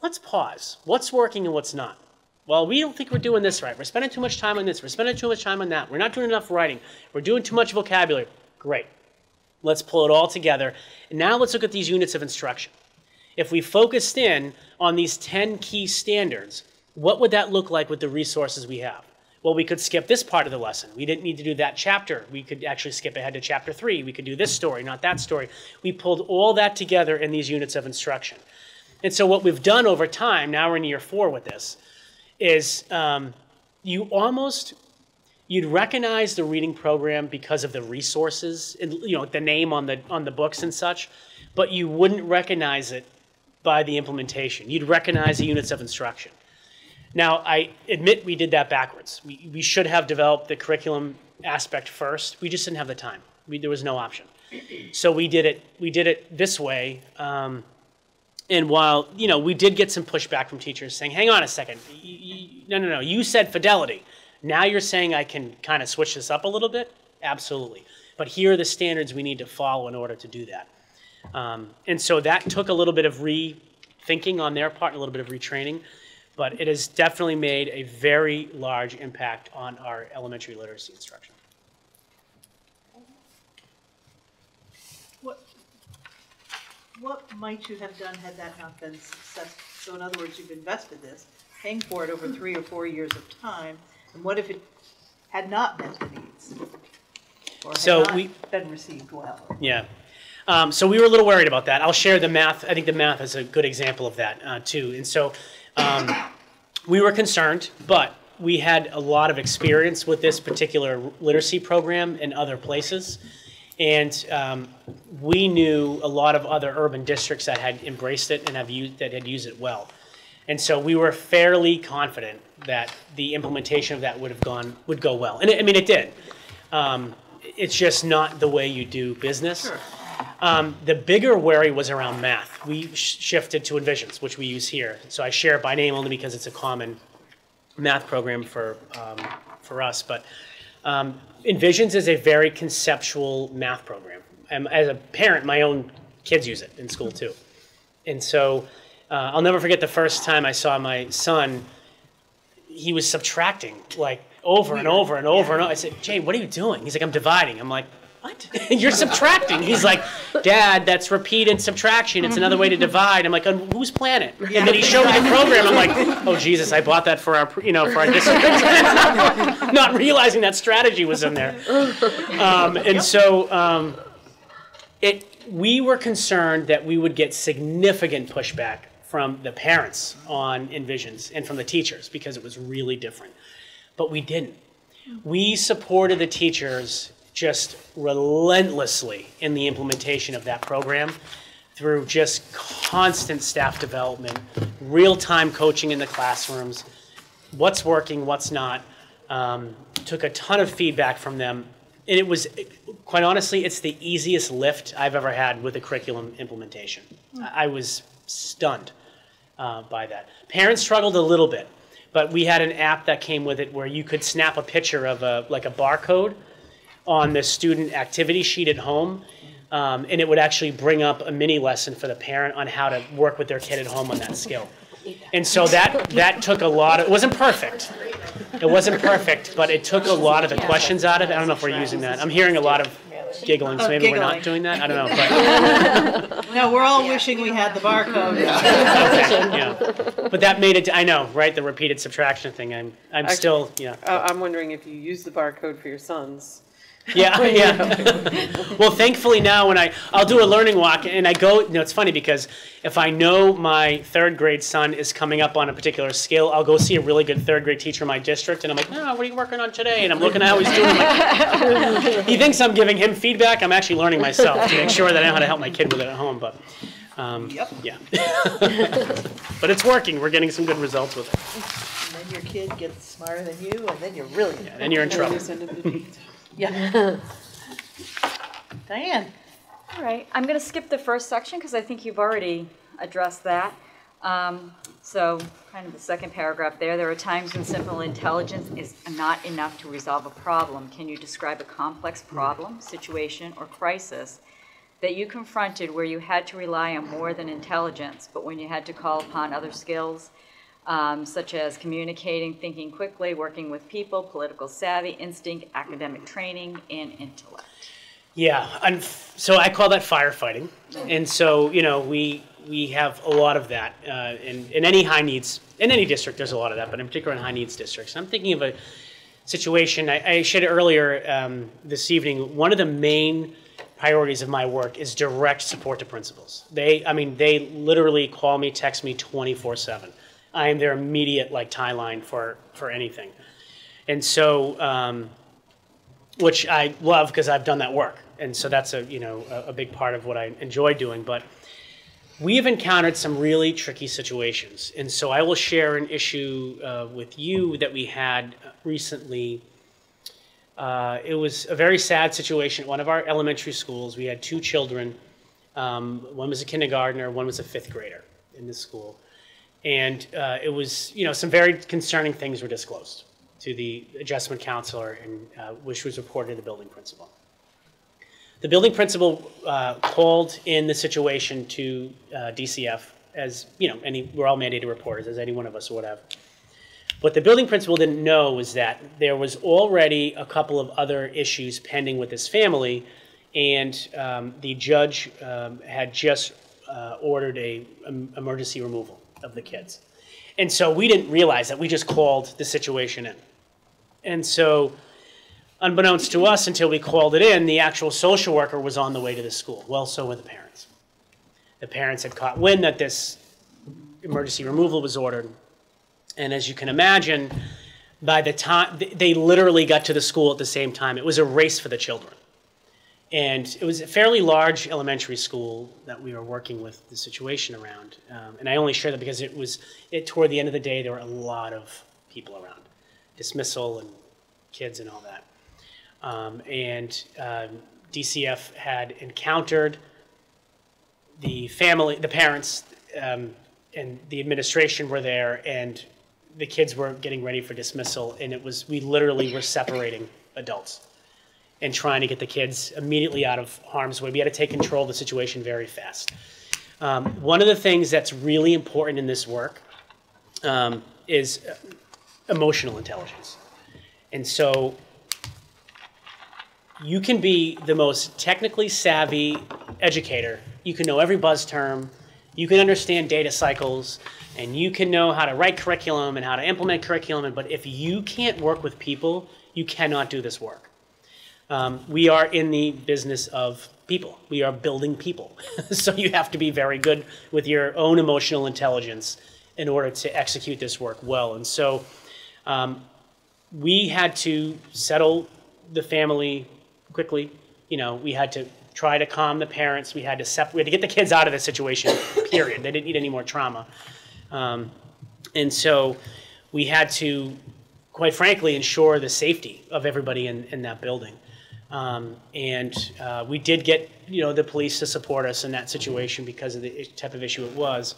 let's pause. What's working and what's not? Well, we don't think we're doing this right. We're spending too much time on this. We're spending too much time on that. We're not doing enough writing. We're doing too much vocabulary. Great. Let's pull it all together. And now let's look at these units of instruction. If we focused in on these 10 key standards, what would that look like with the resources we have? Well, we could skip this part of the lesson. We didn't need to do that chapter. We could actually skip ahead to chapter 3. We could do this story, not that story. We pulled all that together in these units of instruction. And so what we've done over time, now we're in year 4 with this, is you'd recognize the reading program because of the resources, and, the name on the books and such, but you wouldn't recognize it by the implementation. You'd recognize the units of instruction. Now, I admit we did that backwards. We should have developed the curriculum aspect first. We just didn't have the time. There was no option. So we did it this way. And while, we did get some pushback from teachers saying, hang on a second, no, you said fidelity. Now you're saying I can kind of switch this up a little bit? Absolutely. But here are the standards we need to follow in order to do that. And so that took a little bit of rethinking on their part, a little bit of retraining, but it has definitely made a very large impact on our elementary literacy instruction. What might you have done had that not been successful? So in other words, you've invested this, paying for it over 3 or 4 years of time, and what if it had not met the needs? Or had not been received well? Yeah. So we were a little worried about that. I'll share the math. I think the math is a good example of that too. And so we were concerned, but we had a lot of experience with this particular literacy program in other places. And we knew a lot of other urban districts that had embraced it and that had used it well. And so we were fairly confident that the implementation of that would go well. And it did. It's just not the way you do business. Sure. The bigger worry was around math. We shifted to Envisions, which we use here. So I share it by name only because it's a common math program for us. But Envisions is a very conceptual math program. And as a parent, my own kids use it in school too. And so I'll never forget the first time I saw my son. He was subtracting like over and over and over and over. I said, Jay, what are you doing? He's like, I'm dividing. I'm like, what? You're subtracting. He's like, Dad, that's repeated subtraction. It's another way to divide. I'm like, on whose planet? And then he showed me the program. I'm like, oh, Jesus, I bought that for our, for our district. Not realizing that strategy was in there. We were concerned that we would get significant pushback from the parents on Envisions and from the teachers because it was really different. But we didn't. We supported the teachers just relentlessly in the implementation of that program through just constant staff development, real-time coaching in the classrooms, what's working, what's not. Took a ton of feedback from them. And it was, quite honestly, it's the easiest lift I've ever had with a curriculum implementation. I was stunned by that. Parents struggled a little bit, but we had an app that came with it where you could snap a picture of a barcode on the student activity sheet at home, and it would actually bring up a mini lesson for the parent on how to work with their kid at home on that skill. And so that took a lot of, it wasn't perfect. It wasn't perfect, but it took a lot of the questions out of it. I don't know if we're using that. I'm hearing a lot of giggling, so maybe we're not doing that. I don't know. But. No, we're all wishing we had the barcode. Okay, yeah. But that made it, I know, right? The repeated subtraction thing. I'm still, yeah. I'm wondering if you use the barcode for your sons. Yeah, yeah. Well, thankfully now when I'll do a learning walk and I go, it's funny because if I know my third grade son is coming up on a particular skill, I'll go see a really good third grade teacher in my district and I'm like, what are you working on today? And I'm looking at how he's doing. Like, he thinks I'm giving him feedback. I'm actually learning myself to make sure that I know how to help my kid with it at home. But yeah. But it's working. We're getting some good results with it. And then your kid gets smarter than you and then you're really then you're in trouble. Yeah. Diane. All right, I'm going to skip the first section because I think you've already addressed that. So kind of the second paragraph there are times when simple intelligence is not enough to resolve a problem. Can you describe a complex problem, situation, or crisis that you confronted where you had to rely on more than intelligence, but when you had to call upon other skills, such as communicating, thinking quickly, working with people, political savvy, instinct, academic training, and intellect? Yeah, so I call that firefighting. And so, we have a lot of that in any high needs, in any district there's a lot of that, but in particular in high needs districts. I'm thinking of a situation, I shared it earlier this evening, one of the main priorities of my work is direct support to principals. They literally call me, text me 24/7. I am their immediate tie line for anything. And so, which I love because I've done that work. And so that's a big part of what I enjoy doing. But we have encountered some really tricky situations. And so I will share an issue with you that we had recently. It was a very sad situation at one of our elementary schools. We had two children. One was a kindergartner, one was a fifth grader in this school. And it was, some very concerning things were disclosed to the adjustment counselor, and which was reported to the building principal. The building principal called in the situation to DCF, as we're all mandated reporters, as any one of us would have. What the building principal didn't know was that there was already a couple of other issues pending with this family, and the judge had just ordered a emergency removal of the kids. And so we didn't realize that. We just called the situation in. And so unbeknownst to us until we called it in, the actual social worker was on the way to the school. Well, so were the parents. The parents had caught wind that this emergency removal was ordered. And as you can imagine, by the time they literally got to the school at the same time, it was a race for the children. And it was a fairly large elementary school that we were working with the situation around. And I only share that because toward the end of the day, there were a lot of people around. Dismissal and kids and all that. DCF had encountered the family, the parents, and the administration were there, and the kids were getting ready for dismissal, and we literally were separating adults and trying to get the kids immediately out of harm's way. We had to take control of the situation very fast. One of the things that's really important in this work is emotional intelligence. And so you can be the most technically savvy educator. You can know every buzz term. You can understand data cycles, and you can know how to write curriculum and how to implement curriculum. But if you can't work with people, you cannot do this work. We are in the business of people. We are building people. So you have to be very good with your own emotional intelligence in order to execute this work well. And so we had to settle the family quickly. You know, we had to try to calm the parents. We had to get the kids out of the situation, period. They didn't need any more trauma. And so we had to, quite frankly, ensure the safety of everybody in that building. We did get, the police to support us in that situation because of the type of issue it was.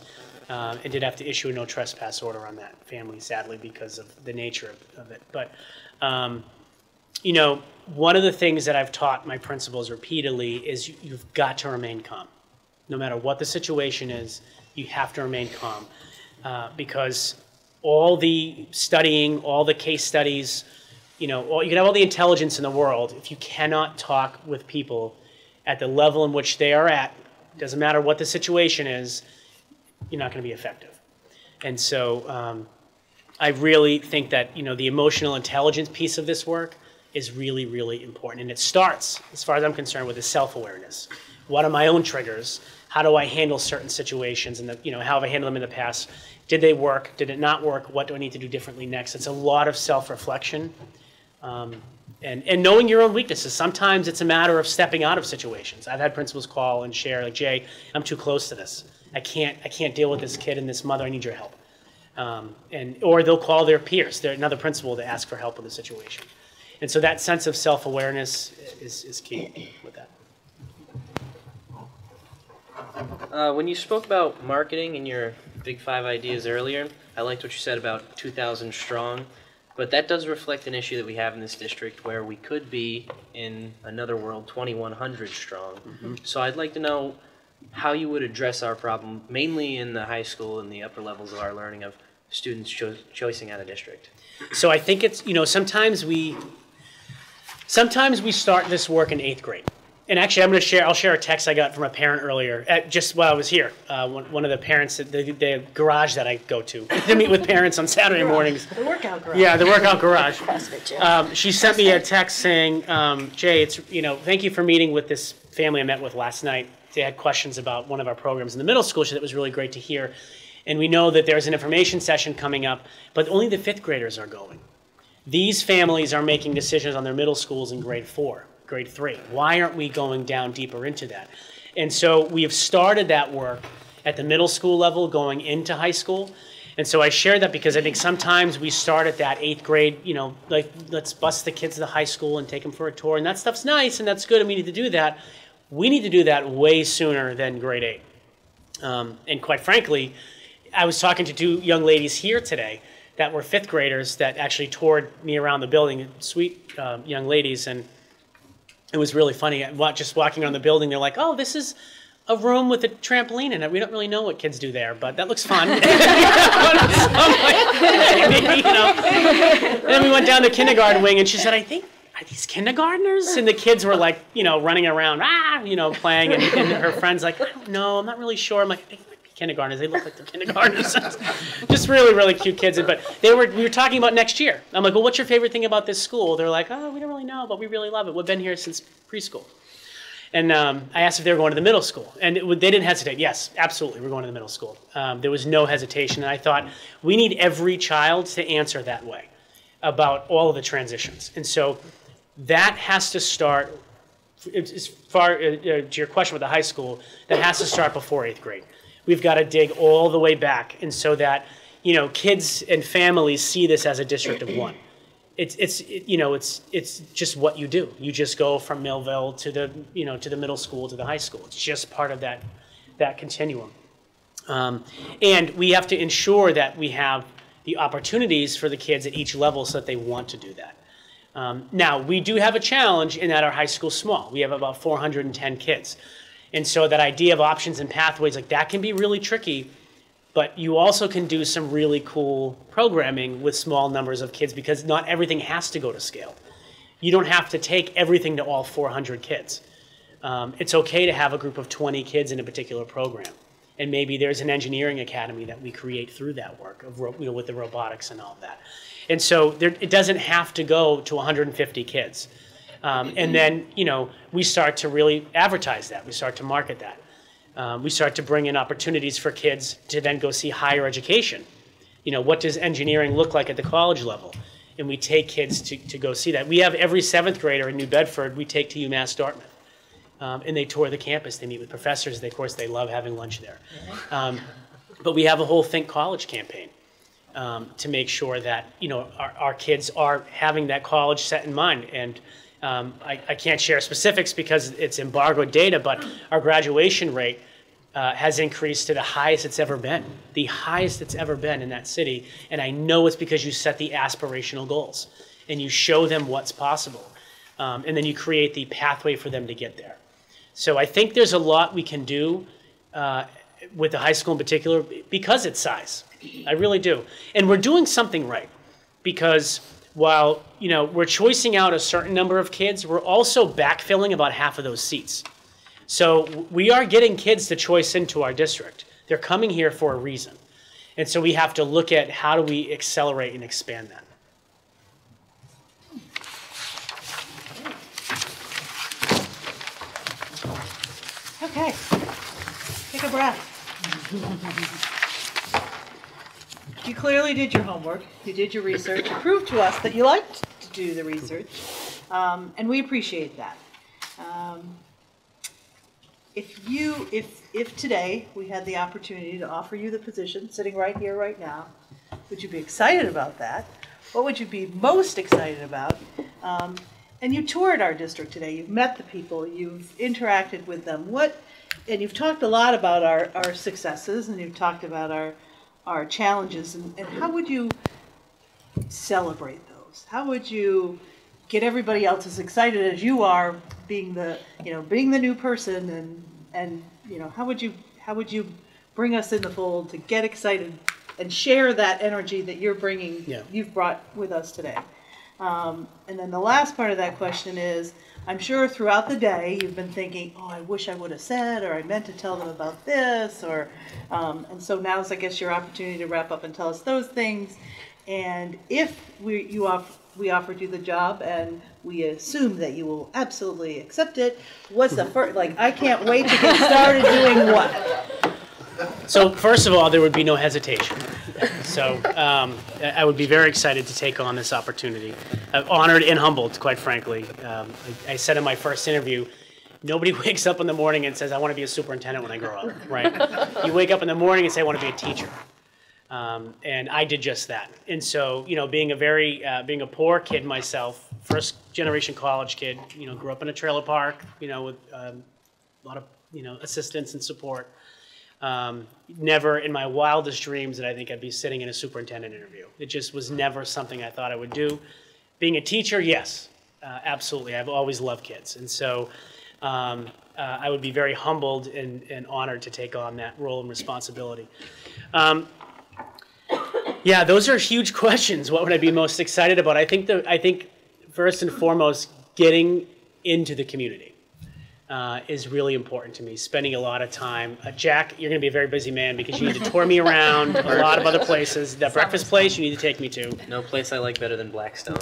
And did have to issue a no trespass order on that family, sadly, because of the nature of it. But, one of the things that I've taught my principals repeatedly is you've got to remain calm. No matter what the situation is, you have to remain calm. Because all the studying, all the case studies, you can have all the intelligence in the world. If you cannot talk with people at the level in which they are at, doesn't matter what the situation is, you're not going to be effective. And so I really think that, the emotional intelligence piece of this work is really, really important. And it starts, as far as I'm concerned, with the self-awareness. What are my own triggers? How do I handle certain situations? And how have I handled them in the past? Did they work? Did it not work? What do I need to do differently next? It's a lot of self-reflection and knowing your own weaknesses. Sometimes it's a matter of stepping out of situations. I've had principals call and share, like, Jay, I'm too close to this. I can't deal with this kid and this mother. I need your help. Or they'll call their peers, another principal, to ask for help with the situation. And so that sense of self-awareness is key with that. When you spoke about marketing and your Big 5 ideas earlier, I liked what you said about 2,000 strong. But that does reflect an issue that we have in this district where we could be, in another world, 2,100 strong. Mm-hmm. So I'd like to know how you would address our problem, mainly in the high school and the upper levels of our learning, of students choicing out of district. So I think it's, sometimes we start this work in 8th grade. And actually, I'll share a text I got from a parent earlier, just while I was here. One of the parents at the garage that I go to meet with parents on Saturday mornings. The workout garage. Yeah, the workout garage. She sent me a text saying, Jay, thank you for meeting with this family I met with last night. They had questions about one of our programs in the middle school. She said it was really great to hear. And we know that there's an information session coming up, but only the 5th graders are going. These families are making decisions on their middle schools in grade 4. Grade 3. Why aren't we going down deeper into that? And so we have started that work at the middle school level going into high school. And so I share that because I think sometimes we start at that 8th grade, like let's bus the kids to the high school and take them for a tour. And that stuff's nice and that's good and we need to do that. We need to do that way sooner than grade 8. And quite frankly, I was talking to 2 young ladies here today that were 5th graders that actually toured me around the building, sweet young ladies, and it was really funny. Just walking around the building, they're like, "Oh, this is a room with a trampoline in it. We don't really know what kids do there, but that looks fun." And then we went down the kindergarten wing, and she said, "I think, are these kindergartners?" And the kids were like, running around, playing, and her friend's like, "I don't know. I'm not really sure." I'm like, "They might be kindergartners. They look like they're kindergartners." Just really, really cute kids. But we were talking about next year. I'm like, "Well, what's your favorite thing about this school?" They're like, "Oh, we don't really know, but we really love it. We've been here since preschool." And I asked if they were going to the middle school. And they didn't hesitate. Yes, absolutely, we're going to the middle school. There was no hesitation. And I thought, we need every child to answer that way about all of the transitions. And so that has to start, as far to your question with the high school, that has to start before 8th grade. We've got to dig all the way back, and so that kids and families see this as a district of one. It's just what you do. You just go from Millville to the middle school to the high school. It's just part of that continuum. And we have to ensure that we have the opportunities for the kids at each level so that they want to do that. Now, we do have a challenge in that our high school's small. We have about 410 kids. And so that idea of options and pathways, like that can be really tricky, but you also can do some really cool programming with small numbers of kids because not everything has to go to scale. You don't have to take everything to all 400 kids. It's okay to have a group of 20 kids in a particular program. And maybe there's an engineering academy that we create through that work of, with the robotics and all of that. And so it doesn't have to go to 150 kids. And then, we start to really advertise that. We start to market that. We start to bring in opportunities for kids to then go see higher education. What does engineering look like at the college level? And we take kids to go see that. We have every 7th grader in New Bedford we take to UMass Dartmouth. And they tour the campus. They meet with professors. Of course, they love having lunch there. But we have a whole Think College campaign to make sure that our kids are having that college set in mind. And I can't share specifics because it's embargoed data, but our graduation rate has increased to the highest it's ever been. The highest it's ever been in that city. And I know it's because you set the aspirational goals and you show them what's possible. And then you create the pathway for them to get there. So I think there's a lot we can do with the high school in particular because it's size. I really do. And we're doing something right because while we're choicing out a certain number of kids, we're also backfilling about half of those seats. So we are getting kids to choice into our district. They're coming here for a reason. And so we have to look at how do we accelerate and expand that. Okay, take a breath. You clearly did your homework. You did your research. You proved to us that you liked to do the research, and we appreciate that. If today we had the opportunity to offer you the position sitting right here, right now, would you be excited about that? What would you be most excited about? And you toured our district today. You've met the people. You've interacted with them. And you've talked a lot about our successes, and you've talked about our challenges. And how would you celebrate those? How would you get everybody else as excited as you are, being the new person? And how would you bring us in the fold to get excited and share that energy that you're bringing? Yeah. You've brought with us today. And then the last part of that question is, I'm sure throughout the day you've been thinking, oh, I wish I would have said, or I meant to tell them about this, or and so now's, I guess, your opportunity to wrap up and tell us those things. And if we offered you the job and we assume that you will absolutely accept it, what's the first, I can't wait to get started doing what? So first of all, there would be no hesitation. So I would be very excited to take on this opportunity. Honored and humbled, quite frankly. I said in my first interview, nobody wakes up in the morning and says, I want to be a superintendent when I grow up, right? You wake up in the morning and say, I want to be a teacher. And I did just that. And so, being a poor kid myself, first generation college kid, grew up in a trailer park, with a lot of, assistance and support. Never in my wildest dreams did I think I'd be sitting in a superintendent interview. It just was never something I thought I would do. Being a teacher, yes, absolutely. I've always loved kids. And so I would be very humbled and honored to take on that role and responsibility. Yeah, those are huge questions. What would I be most excited about? I think first and foremost, getting into the community. Is really important to me, spending a lot of time. Jack, you're going to be a very busy man because you need to tour me around a lot of other places. That breakfast place you need to take me to. No place I like better than Blackstone.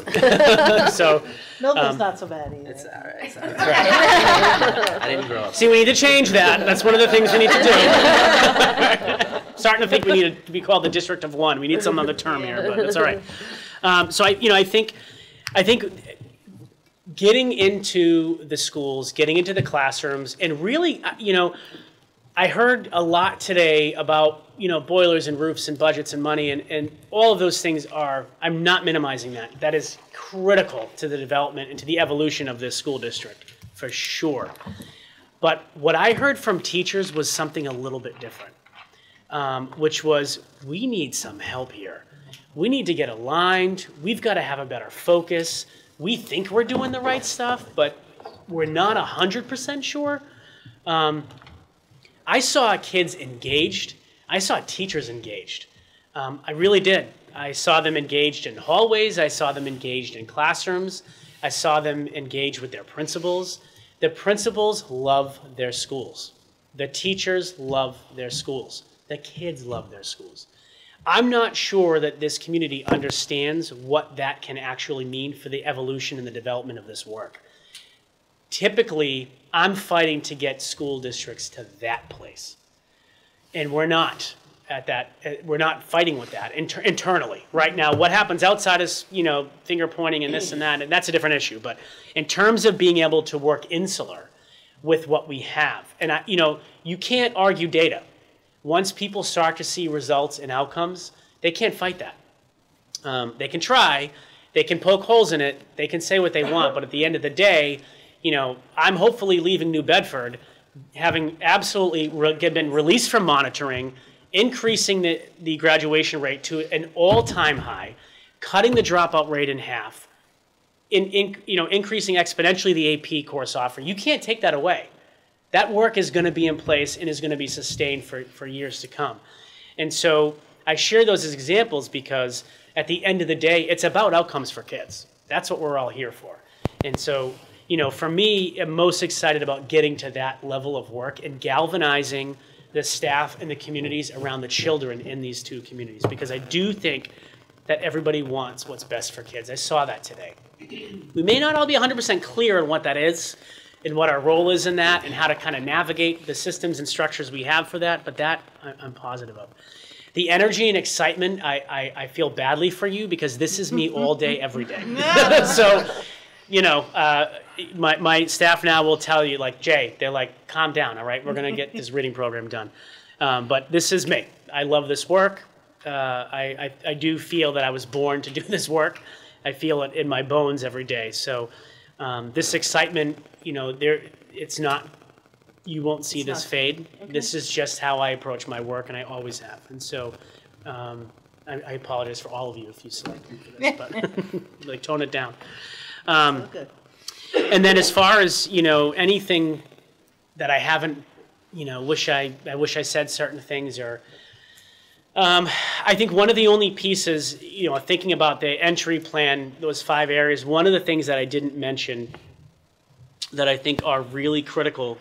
So Milton's not so bad either. It's all right. It's all right. I didn't grow up. See, we need to change that. That's one of the things we need to do. Starting to think we need to be called the District of One. We need some other term here, but it's all right. So I think getting into the schools, getting into the classrooms, and really, I heard a lot today about, boilers and roofs and budgets and money, and all of those things I'm not minimizing that. That is critical to the development and to the evolution of this school district, for sure. But what I heard from teachers was something a little bit different, which was, we need some help here. We need to get aligned. We've got to have a better focus. We think we're doing the right stuff, but we're not 100% sure. I saw kids engaged. I saw teachers engaged. I really did. I saw them engaged in hallways. I saw them engaged in classrooms. I saw them engage with their principals. The principals love their schools. The teachers love their schools. The kids love their schools. I'm not sure that this community understands what that can actually mean for the evolution and the development of this work. Typically, I'm fighting to get school districts to that place. And we're not at that, we're not fighting with that internally. Right now, what happens outside is, finger pointing and this and that, and that's a different issue. But in terms of being able to work insular with what we have, and you can't argue data. Once people start to see results and outcomes, they can't fight that. They can try, they can poke holes in it, they can say what they want, but at the end of the day, I'm hopefully leaving New Bedford having absolutely been released from monitoring, increasing the graduation rate to an all-time high, cutting the dropout rate in half, increasing exponentially the AP course offering. You can't take that away. That work is going to be in place and is going to be sustained for years to come. And so I share those as examples because at the end of the day, it's about outcomes for kids. That's what we're all here for. And so, for me, I'm most excited about getting to that level of work and galvanizing the staff and the communities around the children in these two communities, because I do think that everybody wants what's best for kids. I saw that today. We may not all be 100% clear on what that is and what our role is in that and how to kind of navigate the systems and structures we have for that, but that I'm positive of. The energy and excitement, I feel badly for you because this is me all day, every day. So, my staff now will tell you, like, Jay, they're like, calm down, all right? We're going to get this reading program done. But this is me. I love this work. I do feel that I was born to do this work. I feel it in my bones every day. So this excitement, it's not, you won't see this fade. Okay. This is just how I approach my work, and I always have. And so I apologize for all of you if you select me for this, but like tone it down. Good. And then as far as, anything that I haven't, wish I said certain things, or I think one of the only pieces, thinking about the entry plan, those 5 areas, one of the things that I didn't mention that I think are really critical,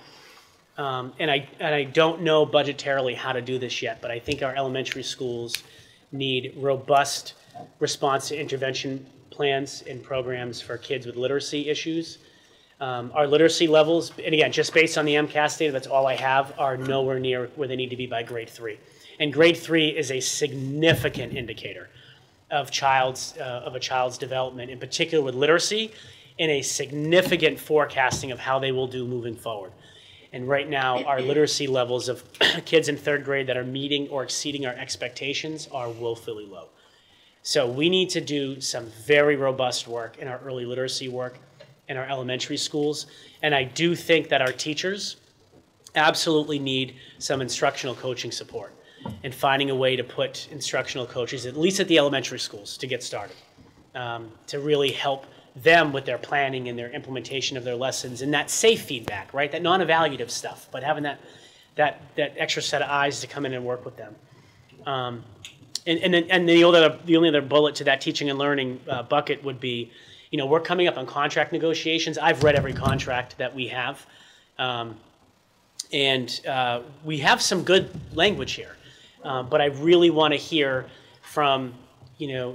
and I don't know budgetarily how to do this yet, but I think our elementary schools need robust response to intervention plans and programs for kids with literacy issues. Our literacy levels, and again, just based on the MCAS data, that's all I have, are nowhere near where they need to be by grade 3. And grade 3 is a significant indicator of a child's development, in particular with literacy, and a significant forecasting of how they will do moving forward. And right now, our literacy levels of kids in 3rd grade that are meeting or exceeding our expectations are woefully low. So we need to do some very robust work in our early literacy work in our elementary schools. And I do think that our teachers absolutely need some instructional coaching support and finding a way to put instructional coaches, at least at the elementary schools, to get started, to really help them with their planning and their implementation of their lessons and that safe feedback, right? That non-evaluative stuff, but having that extra set of eyes to come in and work with them. And the only other bullet to that teaching and learning bucket would be, we're coming up on contract negotiations. I've read every contract that we have. And we have some good language here. But I really want to hear from,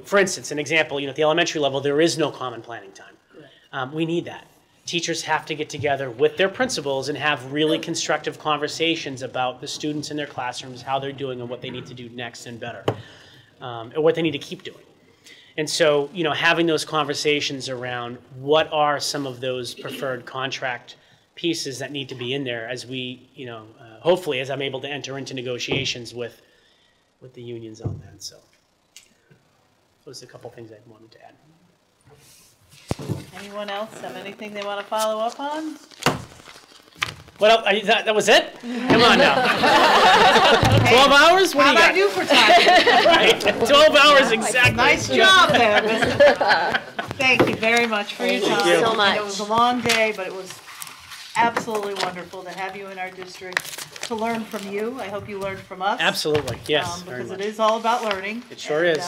for instance, an example, at the elementary level, there is no common planning time. We need that. Teachers have to get together with their principals and have really constructive conversations about the students in their classrooms, how they're doing and what they need to do next and better, or what they need to keep doing. And so, having those conversations around what are some of those preferred contract pieces that need to be in there as we, hopefully as I'm able to enter into negotiations with the unions on that. So those are a couple things I wanted to add. Anyone else have anything they want to follow up on? Well, that was it? Come on now. 12 hours? What do you got? How'd I do for time? Right, 12 hours exactly. Nice job there, Mr. Thank you very much for your time. Thank you so much. It was a long day, but it was absolutely wonderful to have you in our district, to learn from you. I hope you learned from us. Absolutely, yes. Because it is all about learning. It sure is.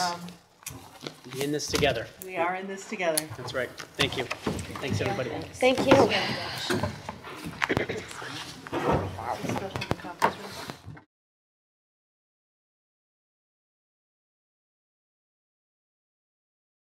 Be in this together. We are in this together. That's right. Thank you. Thanks, everybody. Thank you.